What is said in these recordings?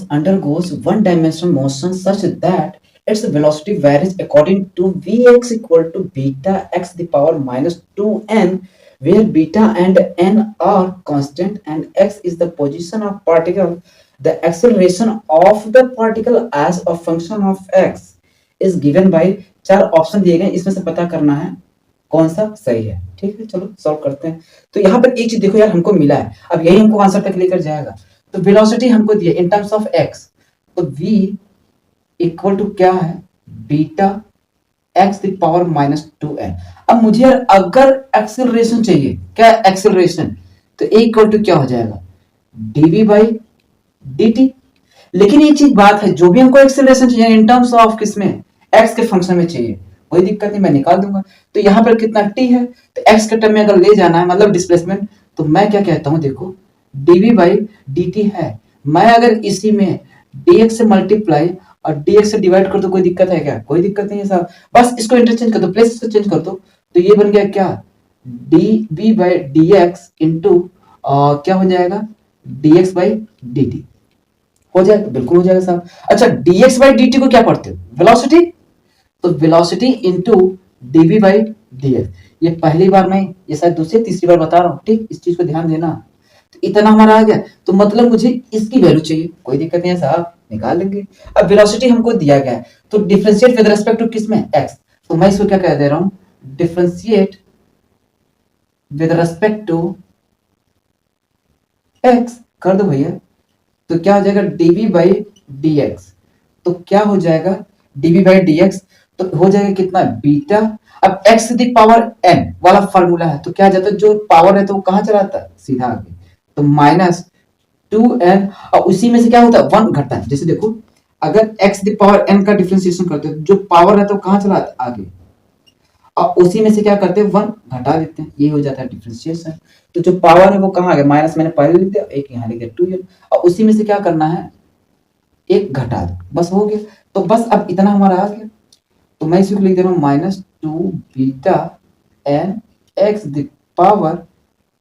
undergoes one-dimensional motion such that its velocity varies according to Vx equal to beta x the power minus 2n, where beta and n are constant and x is the position of particle. The acceleration of the particle as a function of x is given by, चार option दिए गए, इसमें से पता करना है कौन सा सही है। ठीक है, चलो सॉल्व करते हैं। तो यहाँ पर एक चीज देखो यार, हमको मिला है, अब यही हमको आंसर तक लेकर जाएगा। तो वेलोसिटी हमको दिया इन टर्म्स ऑफ एक्स, तो v इक्वल टू क्या है, beta x the power minus 2n। अब मुझे यार अगर एक्सेलरेशन चाहिए, क्या एक्सेलरेशन, तो a इक्वल टू क्या हो जाएगा, dv बाई dt। लेकिन एक चीज बात है, जो भी हमको एक्सेलरेशन चाहिए इन टर्म्स ऑफ किसमें, x के फंक्शन में चाहिए, कोई दिक्कत नहीं, मैं निकाल दूंगा। तो यहाँ पर कितना t है, तो x के टर्म में अगर ले जाना है मतलब डिस्प्लेसमेंट, तो मैं क्या कहता हूँ, देखो dv बाई dt है, मैं अगर इसी में dx से मल्टीप्लाई और dx से डिवाइड कर दो, कोई दिक्कत है क्या, कोई दिक्कत नहीं है साहब, बस इसको इंटरचेंज कर दो, प्लेस इसको चेंज कर दो, तो ये बन गया क्या, dv बाई dx इंटू क्या हो जाएगा, dx बाई dt हो जाएगा, बिल्कुल हो जाएगा साहब। अच्छा, dx बाई dt को क्या पढ़ते हो, वेलोसिटी, तो velocity into dv by dx, ये पहली बार नहीं, ये शायद दूसरी तीसरी बार बता रहा हूँ, ठीक, इस चीज को ध्यान देना। तो इतना हमारा आ गया, तो मतलब मुझे इसकी वैल्यू चाहिए, कोई दिक्कत नहीं है साहब, निकाल लेंगे। अब वेलोसिटी हमको दिया गया है, तो डिफरेंशिएट विद रिस्पेक्ट टू किसमें, x, तो मैं इसको क्या कह दे रहा हूँ, differentiate with respect to x कर दो भैया, तो क्या हो जाएगा, dv बाई dx, तो क्या हो जाएगा, dv बाई dx, तो हो जाएगा कितना, बीटा, अब x द पावर n वाला फार्मूला है, तो क्या जाता है, जो पावर है तो वो कहां चला जाता है, सीधा आगे, तो माइनस 2n, और उसी में से क्या होता है, 1 घटता है। जैसे देखो, अगर x द पावर n का डिफरेंशिएशन करते हैं, जो पावर है तो कहां चला जाता है, आगे, और उसी में से क्या करते हैं, 1 घटा देते हैं, ये हो जाता है डिफरेंशिएशन। तो जो पावर है वो कहां आ गया, माइनस मैंने पहले लिख दिया, एक यहाँ लिख दिया 2n, और उसी में से क्या करना है, एक घटा दो, बस हो गया। तो बस अब इतना हमारा आ गया, तो मैं इसको लिख दे रहा हूँ minus 2 beta n x the power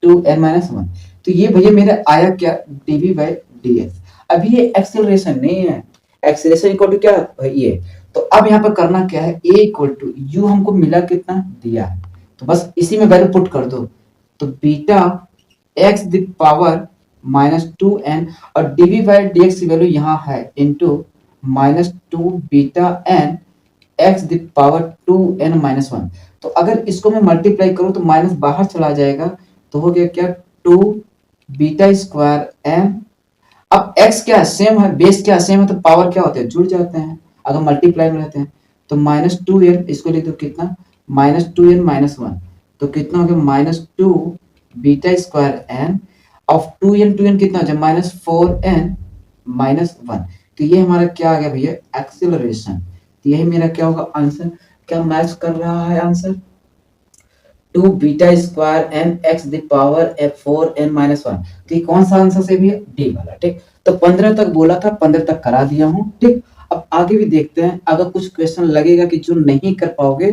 2n minus 1। तो ये भैया मेरा आया क्या, dv बाई dx। अभी ये एक्सेलरेशन नहीं है, एक्सेलरेशन इक्वल टू क्या है, ये, तो अब यहाँ पर करना क्या है, a इक्वल टू u हमको मिला कितना दिया है, तो बस इसी में वैल्यू पुट कर दो, तो beta x the power minus 2n, और dv बाई dx की वैल्यू यहाँ है into minus 2 beta n x the power 2n minus 1। तो अगर इसको मैं मल्टीप्लाई करूं तो माइनस बाहर चला जाएगा, तो हो गया क्या, 2 बीटा स्क्वायर n, अब x क्या है, सेम है, बेस क्या सेम है, तो पावर क्या होते हैं, जुड़ जाते हैं अगर मल्टीप्लाई में रहते हैं, तो माइनस 2n, इसको लिख दो कितना, माइनस 2n माइनस 1, तो कितना हो गया, minus 2 beta square n of 2n कितना हो जाए, माइनस 4n माइनस 1। तो ये हमारा क्या आ गया भैया, एक्सेलरेशन। तो यही मेरा क्या होगा आंसर, क्या मैच कर रहा है answer, 2 beta square n x the power 4n minus 1। तो ये कौन सा आंसर से भी है, डी वाला, ठीक। तो 15 तक बोला था, 15 तक करा दिया हूँ, ठीक। अब आगे भी देखते हैं, अगर कुछ क्वेश्चन लगेगा कि जो नहीं कर पाओगे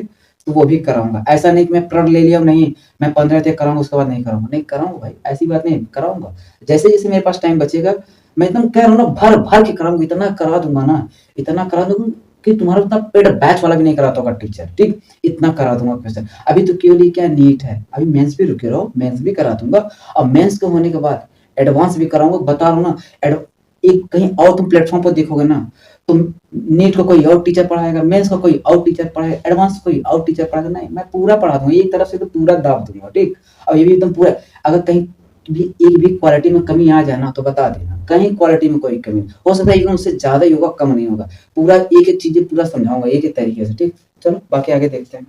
तो वो भी कराऊंगा, ऐसा नहीं कि मैं प्रण ले लिया, नहीं मैं 15 तक कराऊंगा उसके बाद नहीं कराऊंगा, नहीं कराऊंगा भाई, ऐसी बात नहीं, कराऊंगा जैसे जैसे मेरे पास टाइम बचेगा, मैं एकदम कह रहा हूँ ना, भर भर के कराऊंगा, इतना करा दूंगा ना, इतना करा दूंगा कि तुम्हारा उतना पेड बैच वाला भी नहीं कराता होगा टीचर, ठीक, इतना करा दूंगा क्वेश्चन। अभी तो केवल क्या नीट है, अभी मेंस भी रुके रहो, मेंस भी करा दूंगा, और मेंस के होने के बाद एडवांस भी कराऊंगा, बता रहा हूँ ना। एक कहीं और तुम प्लेटफॉर्म पर देखोगे ना, तुम नीट को कोई और टीचर पढ़ाएगा, मेंस को कोई और टीचर पढ़ाएगा, एडवांस कोई और टीचर पढ़ाएगा, नहीं मैं पूरा पढ़ा दूंगा, एक तरफ से तो पूरा दाब दूंगा, ठीक। और ये भी एकदम पूरा, अगर कहीं भी एक भी क्वालिटी में कमी आ जाए ना तो बता देना, कहीं क्वालिटी में कोई कमी हो सकता है, एकदम उससे ज्यादा ही होगा, कम नहीं होगा, पूरा एक एक चीजें पूरा समझाऊंगा एक एक तरीके से, ठीक। चलो बाकी आगे देखते हैं।